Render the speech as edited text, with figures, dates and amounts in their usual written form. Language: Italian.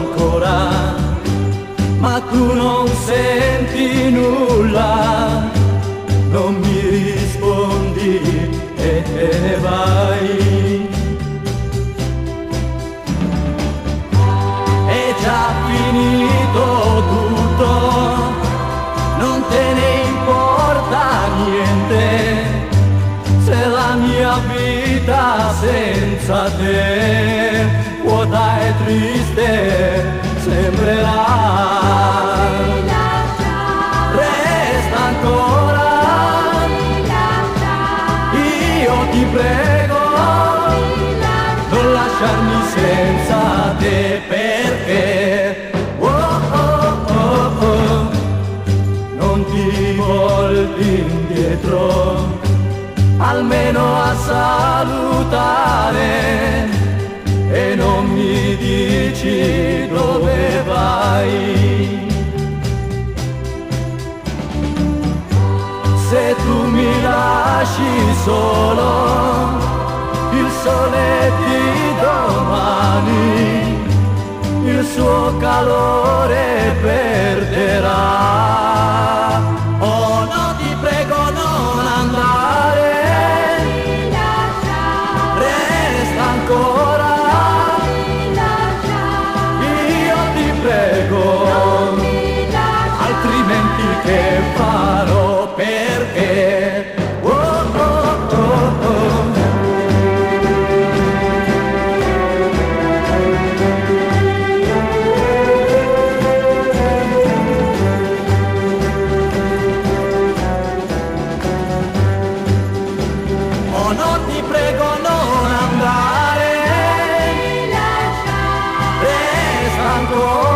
ancora, ma tu non senti nulla, non mi rispondi e te ne vai. È già finito tutto, non te ne importa niente, se la mia vita senza te vuota e triste sembrerà. Resta ancora, io ti prego, non lasciarmi senza te, perché non ti volti indietro, almeno a salutare, e non mi dici dove vai. Se tu mi lasci solo, il sole di domani il suo calore perderà. Oh no, ti prego non andare, resta ancora, io ti prego, altrimenti che farò, perché oh no, ti prego non andare, resta ancora.